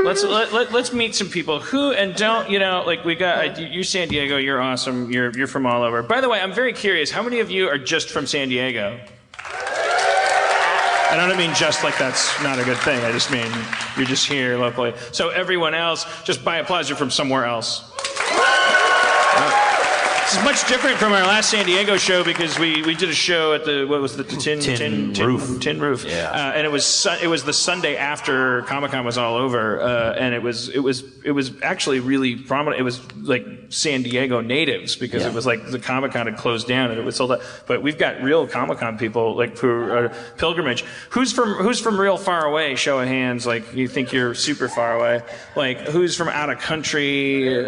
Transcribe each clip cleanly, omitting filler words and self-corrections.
Let's meet some people who and don't like we got you're San Diego. You're awesome. You're from all over. By the way, I'm very curious. How many of you are just from San Diego? And I don't mean just like that's not a good thing. I just mean you're just here locally. So everyone else, just by applause, you're from somewhere else. This is much different from our last San Diego show because we did a show at the Tin Roof. Yeah. And it was the Sunday after Comicon was all over, and it was actually really prominent. It was like San Diego natives because it was like the Comicon had closed down and it was sold out. But we've got real Comicon people like for pilgrimage. Who's from real far away? Show of hands. Like you think you're super far away. Like who's from out of country?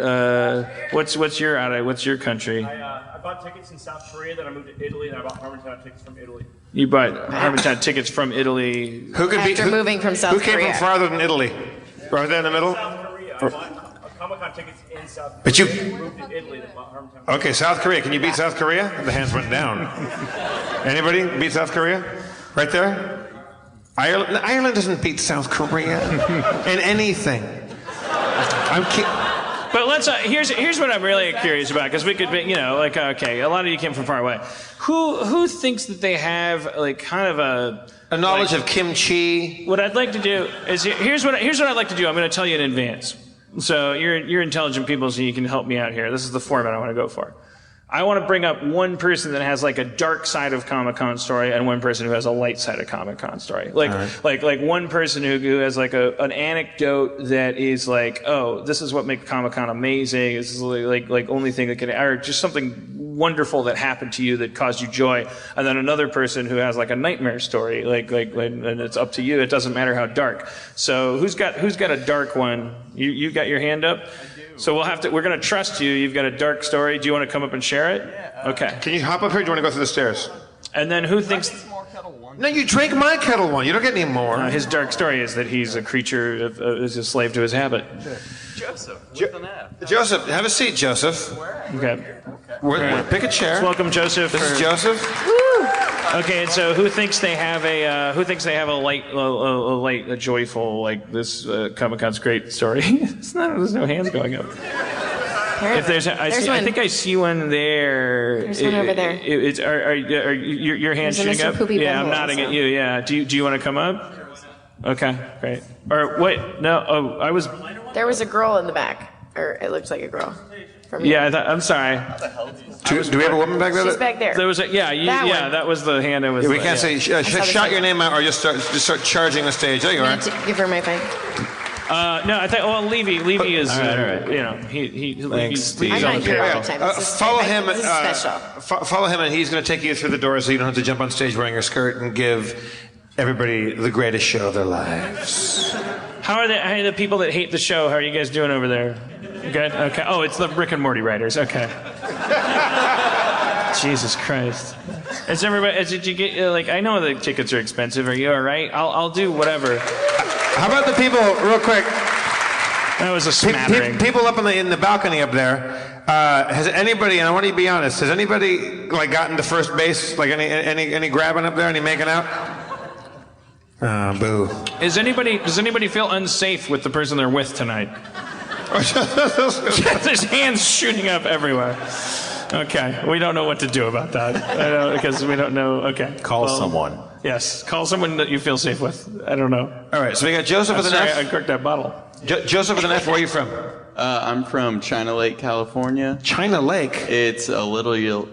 What's your country? I bought tickets in South Korea, then I moved to Italy, and I bought Harmontown tickets from Italy. You bought Harmontown tickets from Italy. Moving from South Korea. Who came from farther than Italy? Right there in the middle? South Korea. I bought Comicon tickets in South Korea. But you moved to Italy, then bought Harmontown. Okay, South Korea. Can you beat South Korea? The hands went down. Anybody beat South Korea? Right there? Ireland doesn't beat South Korea in anything. But let's here's what I'm really curious about because we could be, okay, a lot of you came from far away. Who thinks that they have like kind of a knowledge of kimchi? What I'd like to do is here's what I'd like to do. I'm going to tell you in advance. So you're intelligent people, so you can help me out here. This is the format I want to go for. I want to bring up one person that has like a dark side of Comic-Con story and one person who has a light side of Comic-Con story. Like one person who has like an anecdote that is like, oh, this is what makes Comic-Con amazing. This is like only thing that can, or just something wonderful that happened to you that caused you joy. And then another person who has like a nightmare story, and it's up to you. It doesn't matter how dark. So who's got a dark one? You got your hand up? So we're going to trust you. You've got a dark story. Do you want to come up and share it? Yeah. Okay. Can you hop up here or do you want to go through the stairs? And then who thinks... No, you drank my kettle one. You don't get any more. His dark story is that he's a creature, is a slave to his habit. Joseph, with an F. Joseph, have a seat, Joseph. Okay. Pick a chair. Welcome, Joseph. This is Joseph. Okay, and so who thinks they have a light, a joyful, like this Comic-Con's great story? There's no hands going up. If I think I see one there. There's one over there. Are your hands shooting up? Yeah, I'm nodding at you. Yeah. Do you want to come up? Okay, great. Or wait, no. Oh, I was. There was a girl in the back, or it looked like a girl. I'm sorry. Do we have a woman back there? She's back there. There was that was the hand I was. We can't say shout your name out or just start charging the stage. There you are. Give her my phone. No, I think. Levy is. All right. He's I'm not here all the time. Follow him. This is special. Follow him, and he's going to take you through the door, so you don't have to jump on stage wearing your skirt and give everybody the greatest show of their lives. How are the people that hate the show? How are you guys doing over there? Good? Okay. Oh, it's the Rick and Morty writers. Okay. Jesus Christ. Is everybody, did you get, I know the tickets are expensive. Are you all right? I'll do whatever. How about the people, real quick? That was a smattering. People up in the balcony up there. Has anybody, and I want you to be honest, has anybody, gotten to first base? Like, any grabbing up there? Any making out? Boo. Does anybody feel unsafe with the person they're with tonight? There's hands shooting up everywhere. Okay, we don't know what to do about that. Because we don't know. Okay. Call someone. Yes, call someone that you feel safe with. I don't know. All right, so we got Joseph with an F. I corked that bottle. Joseph with an F, where are you from? I'm from China Lake, California. China Lake? It's a little...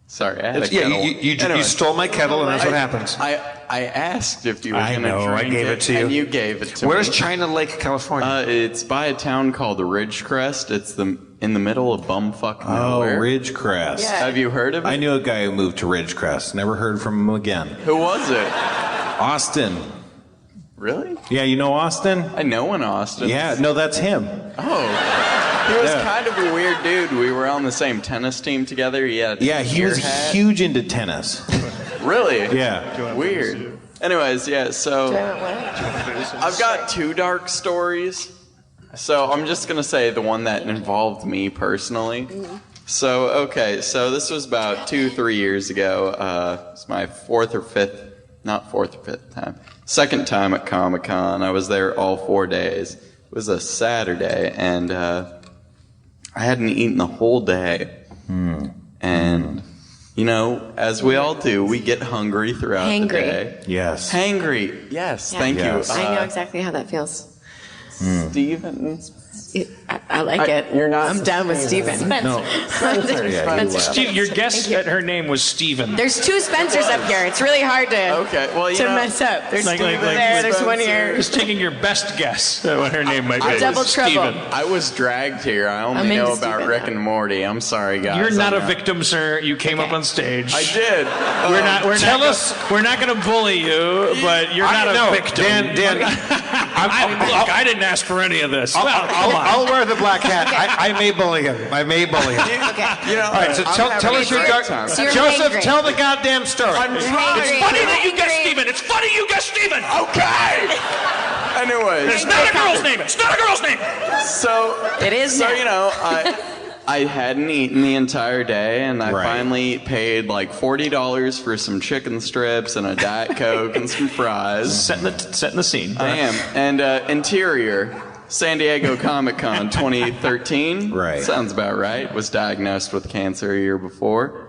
Sorry, I had a kettle. You stole my kettle, and that's what happens. I asked if you were going to drink I gave it to you. And you gave it to me. Where's China Lake, California? It's by a town called Ridgecrest. It's in the middle of bumfuck nowhere. Oh, Ridgecrest. Yeah. Have you heard of it? I knew a guy who moved to Ridgecrest. Never heard from him again. Who was it? Austin. Really? Yeah, you know Austin? I know an Austin. Yeah, no, that's him. Oh. He was kind of a weird dude. We were on the same tennis team together. He was huge into tennis. Really? Yeah. Weird. Anyways, yeah, so I've got two dark stories. So I'm just going to say the one that involved me personally. So this was about 2-3 years ago. It's my fourth or fifth time. second time at Comicon. I was there all 4 days. It was a Saturday, and I hadn't eaten the whole day. And, you know, as we all do, we get hungry throughout the day. Yes. Hangry. Yes, Yeah. thank Yes. you. I know exactly how that feels. Steven. I like it. You're not I'm down with Steven. No. Spencer. Yeah, you laugh. Steve, your guess at her name was Steven. There's two Spencers up here. It's really hard to Okay, well, you to know, mess up. There's Like- Steven like there. There's one Spencer. here. Just taking your best guess at what her name might be. Double trouble. Steven. I was dragged here. I I'm only into know about Steven Rick now. and Morty. I'm sorry, guys. You're not I'm a victim, sir. You came up on stage. I did. We're not going to bully you, but you're not a victim. Dan, I didn't ask for any of this. Well, come on. I'll wear the black hat. I may bully him. I may bully him. Okay. You know, All right, so tell us your dark. So you're Joseph, hangry. tell the goddamn story. I'm trying. It's funny that you guessed Steven. It's funny you guessed Steven. Okay. Anyways, It's not a girl's name. It's not a girl's name. so It is so now. you know, I hadn't eaten the entire day, and I Right. finally paid like $40 for some chicken strips and a Diet Coke and some fries. Setting the scene. I am. And interior, San Diego Comic-Con 2013. Right. Sounds about right. Was diagnosed with cancer a year before.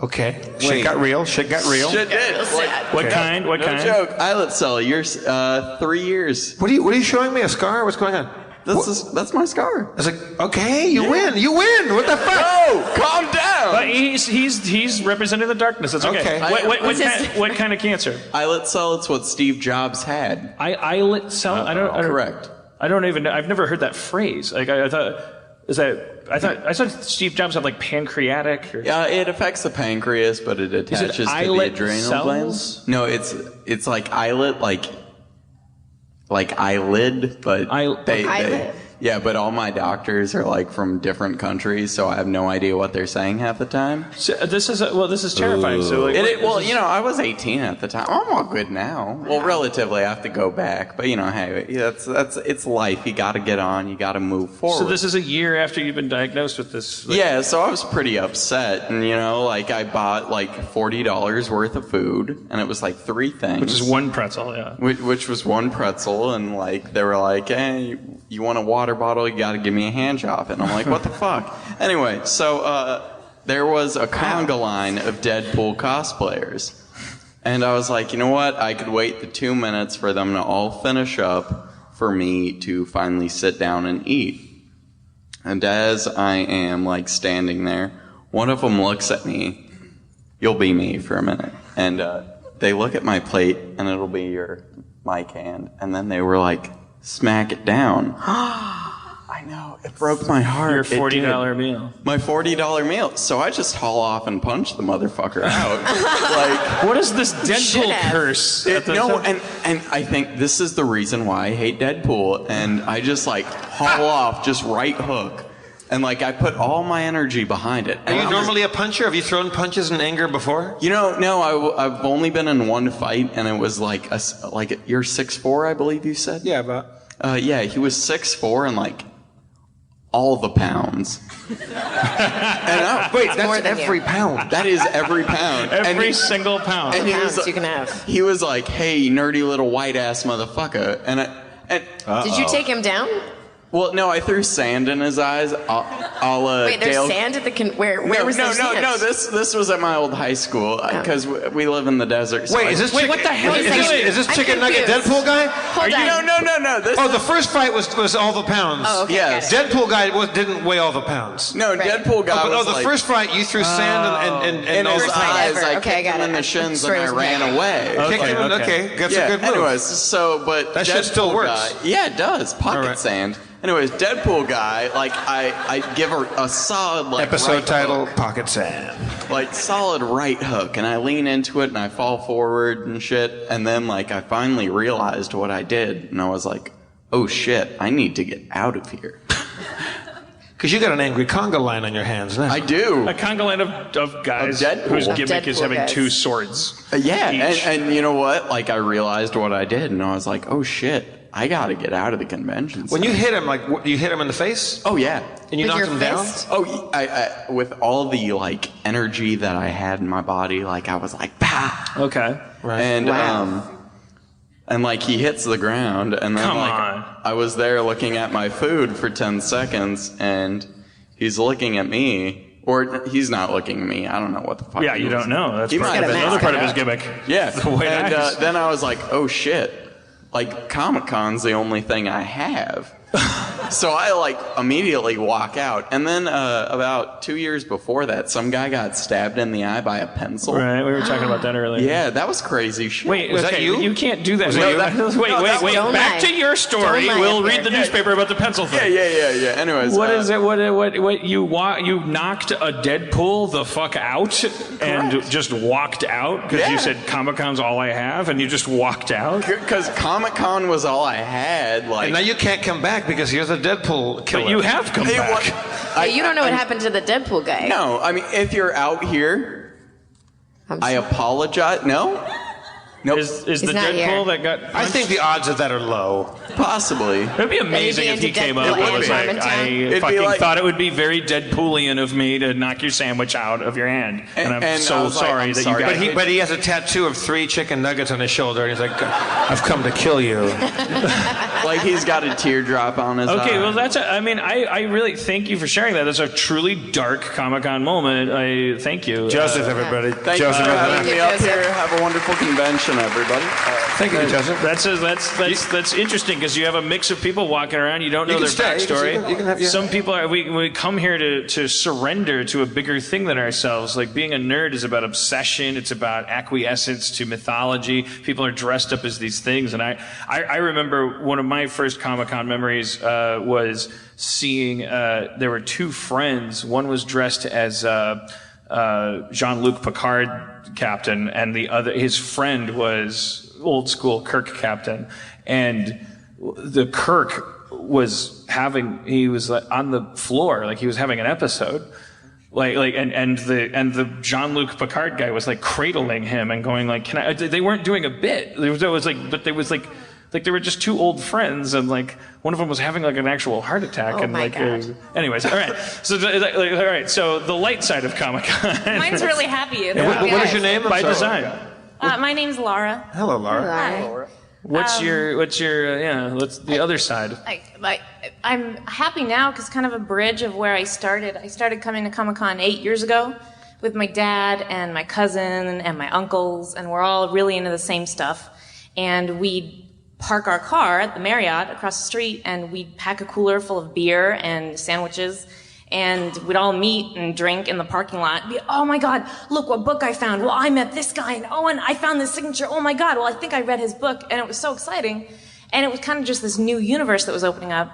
Okay. Shit got real. Shit got real. Shit did. Like, What kind? What no kind? joke. Eyelet cell. You're 3 years. What are you showing me? A scar? What's going on? That's my scar. I was like, okay, you win. You win. What the fuck? Oh, calm down. But he's representing the darkness. It's okay. Okay. What kind of cancer? Eyelet cell. It's what Steve Jobs had. Eyelid cell. I don't. Correct. I don't even know. I've never heard that phrase. Like I thought. I thought Steve Jobs had like pancreatic. Or, Yeah, it affects the pancreas, but it attaches to the eyelet adrenal cells? glands. No, it's like eyelid, like eyelid, but Eyelid. yeah, but all my doctors are like from different countries, so I have no idea what they're saying half the time. So, this is terrifying. So like, Well, you know, I was 18 at the time. I'm all good now. Well, relatively, I have to go back, but you know, hey, that's it's life. You got to get on. You got to move forward. so this is a year after you've been diagnosed with this. Like, Yeah, so I was pretty upset, and you know, like I bought like $40 worth of food, and it was like 3 things, which is one pretzel. Yeah. which was one pretzel, and like they were like, "Hey, you want a water bottle? You got to give me a hand job." And I'm like, "What the fuck?" Anyway, so there was a conga line of Deadpool cosplayers, and I was like, you know what? I could wait the 2 minutes for them to all finish up for me to finally sit down and eat. And as I am like standing there, one of them looks at me. You'll be me for a minute, and they look at my plate, and it'll be your mic hand, and then they were like, "Smack it down." I know, it broke my heart. Your It did. $40 meal. My $40 meal. So I just haul off and punch the motherfucker out. Like. What is this dental should have. curse? No, and I think this is the reason why I hate Deadpool. And I just like haul off, just right hook. And like I put all my energy behind it. Are you normally a puncher? Have you thrown punches in anger before? You know, no, I've only been in one fight, and it was like you're 6'4", I believe you said. Yeah, but. Yeah, he was 6'4" and like all the pounds. And Wait, more that's than every you. pound. that is every pound. Every single pound. and he Pounds was you can have. He was like, "Hey, nerdy little white ass motherfucker," and Did you take him down? well, no, I threw sand in his eyes. Wait, there's Dale. sand at the where was no, there sand? no. This was at my old high school because we live in the desert. So Wait, is this Wait, chicken, what the hell is, is this, this? is this I'm chicken nugget confused. Deadpool guy? Hold on. No. This Oh, the first fight was all the pounds. Oh, okay. Yes. got it. Deadpool guy didn't weigh all the pounds. no Right. Deadpool guy Oh, but was the like, first fight you threw sand and in all his the First fight eyes. ever. I Okay, I kicked got him in it. the shins and Story I was ran okay. away. Kicked him in- okay. okay, that's Yeah. a good move. Anyways, so but That shit still Deadpool works. guy- yeah, it does. Pocket All right. sand. Anyways, Deadpool guy, like I give her a solid like Episode right title: hook, Pocket Sand. like solid right hook, and I lean into it and I fall forward and shit, and then like I finally realized what I did, and I was like, oh shit, I need to get out of here. Because you got an angry conga line on your hands now. I do. A conga line of guys Of Deadpool. whose Of gimmick is Deadpool having guys. 2 swords. Yeah, Each. and you know what? Like I realized what I did, and I was like, oh shit, I gotta get out of the convention. When you center. hit him, like you hit him in the face, oh yeah. and you With knocked your him down. fist? Oh, I with all the like energy that I had in my body, like I was like, "Pow!" Okay. Right. And Wow. And like he hits the ground, and then Come like on. I was there looking at my food for 10 seconds, and he's looking at me, or he's not looking at me. I don't know what the fuck. Yeah, he you was. don't know. That's He might have been another like part of that. his gimmick. Yeah. The white And eyes. then I was like, oh shit. Like Comic-Con's the only thing I have. So I like immediately walk out. And then about 2 years before that, some guy got stabbed in the eye by a pencil. Right, we were talking about that earlier. Yeah, that was crazy shit. Wait, Was okay, that you? You can't do that. that Wait, you? wait. Don't Back lie. to your story. Don't lie We'll up read here. the newspaper about the pencil thing. Yeah. Anyways. What is it? What you knocked a Deadpool the fuck out and just walked out because Yeah. you said Comic-Con's all I have and you just walked out? Because Comic-Con was all I had. Like, And now you can't come back because you're the Deadpool killer. But you have come Hey, back. what- Hey, you don't know what happened to the Deadpool guy. No, I mean, if you're out here, I'm I sorry. apologize. No? Nope. Is He's the not Deadpool here. that got I punched? think the odds of that are low. Possibly. It'd be amazing Maybe if he into came Deadpool up and and was like, Harmontown. I It'd be fucking like- thought it would be very Deadpoolian of me to knock your sandwich out of your hand. And I'm And I so was like, sorry I'm that sorry. you got But he has a tattoo of 3 chicken nuggets on his shoulder, and he's like, I've come to kill you. Like he's got a teardrop on his eye. Okay, well, I really thank you for sharing that. That's a truly dark Comic-Con moment. I thank you. Joseph, everybody. Thank you Joseph, for having you, me up Joseph. here. Have a wonderful convention, everybody. Thank you, Joseph. That's interesting because you have a mix of people walking around. You don't know You their can stay. backstory. You can have- yeah. Some people are. We come here to surrender to a bigger thing than ourselves. Like being a nerd is about obsession. It's about acquiescence to mythology. People are dressed up as these things, and I remember one of my first Comic-Con memories was seeing. There were 2 friends. One was dressed as Jean-Luc Picard captain, and the other, his friend was old school Kirk captain, and the Kirk was he was on the floor like he was having an episode, and the Jean-Luc Picard guy was like cradling him and going like, "Can I?" They weren't doing a bit. There was they were just 2 old friends, and like one of them was having like an actual heart attack. Oh and my like, God. Anyways, all right. So all right. So the light side of Comic-Con. Mine's really happy. It's What is your name? I'm by sorry. design. My name's Laura. Hello, Laura. Hi. What's your what's the other side? I'm happy now because kind of a bridge of where I started. I started coming to Comic-Con 8 years ago with my dad and my cousin and my uncles, and we're all really into the same stuff. And we'd park our car at the Marriott across the street, and we'd pack a cooler full of beer and sandwiches, and we'd all meet and drink in the parking lot. Be, oh my God, look what book I found. Well, I met this guy, and I found this signature. Oh my God, well, I think I read his book, and it was so exciting. And it was kind of just this new universe that was opening up.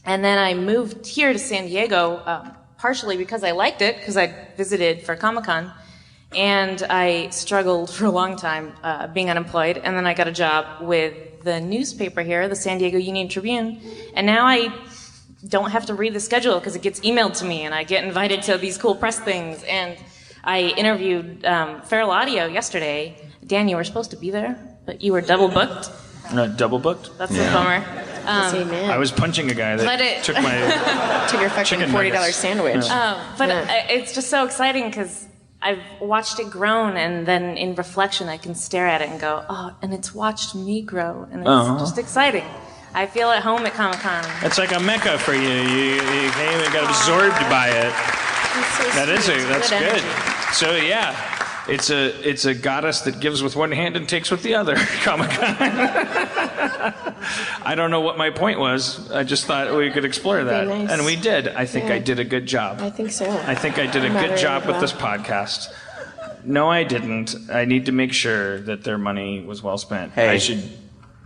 And then I moved here to San Diego, partially because I liked it, because I visited for Comic-Con. And I struggled for a long time being unemployed. And then I got a job with the newspaper here, the San Diego Union Tribune. And now I don't have to read the schedule because it gets emailed to me, and I get invited to these cool press things. And I interviewed Feral Audio yesterday. Dan, you were supposed to be there, but you were double booked. Double booked. That's a bummer. Amen. I was punching a guy that But took my. Took your fucking chicken $40 nuggets. sandwich. But it's just so exciting because I've watched it grown, and then in reflection, I can stare at it and go, oh, and it's watched me grow, and it's just exciting. I feel at home at Comic-Con. It's like a mecca for you. You came and got absorbed by it. That's good. So yeah, it's a goddess that gives with one hand and takes with the other. Comic-Con. I don't know what my point was. I just thought we could explore that, Very nice. and we did. I think Yeah. I did a good job. I think so. I think I did a Moderated good job with well. this podcast. No, I didn't. I need to make sure that their money was well spent. Hey. I should.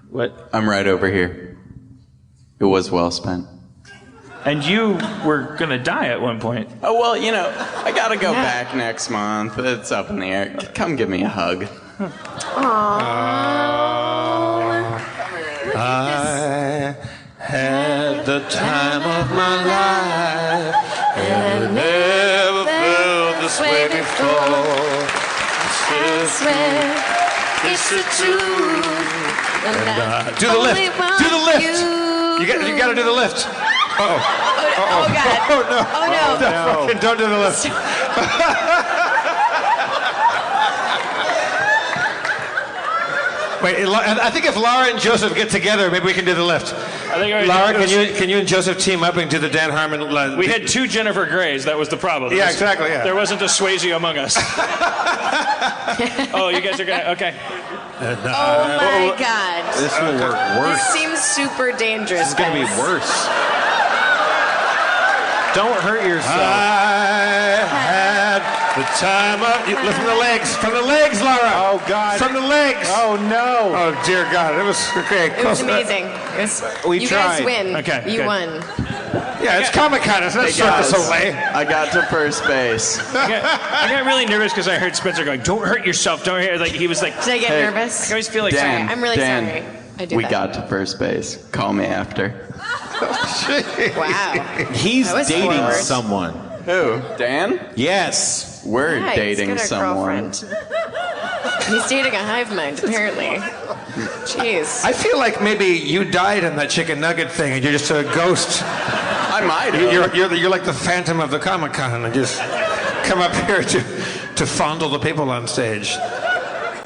What? I'm right over here. It was well spent. And you were gonna die at one point. Oh, well, I gotta go back next month. It's up in the air. Come give me a hug. I had the time of my life, and I never felt this way before. It's the truth. Do the lift. Do the lift. You got to do the lift. Uh-oh. Oh, God. Oh, no. Oh, no. Fucking don't do the lift. Wait, I think if Laura and Joseph get together, maybe we can do the lift. I think Laura, can you and Joseph team up and do the Dan Harmon? We had 2 Jennifer Greys. That was the problem. Yeah, exactly. Yeah. There wasn't a Swayze among us. Oh, you guys are gonna. Okay. Oh my God. This will work This worse. seems super dangerous. This is going to be guys. worse. Don't hurt yourself. I had the time of... Lift from the legs. From the legs, Laura. Oh, God. From the legs. Oh, no. Oh, dear God. It was okay. It was amazing. We you tried. guys win. Okay, You good. won. Yeah, it's Comicon. It's not Hey, Cirque du guys, Soleil. I got to first base. I got really nervous because I heard Spencer going, "Don't hurt yourself. Don't hurt." Like he was like. Did I get Hey. nervous? I always feel like. Dan. I'm really Dan, sorry. I do We that. got to first base. Call me after. Wow. He's That was dating forward. someone. Who? Dan? Yes. We're Nice. dating Get a someone. girlfriend. He's dating a hive mind, apparently. Jeez. I feel like maybe you died in that chicken nugget thing and you're just a ghost. I might have. You're like the phantom of the Comicon and just come up here to fondle the people on stage.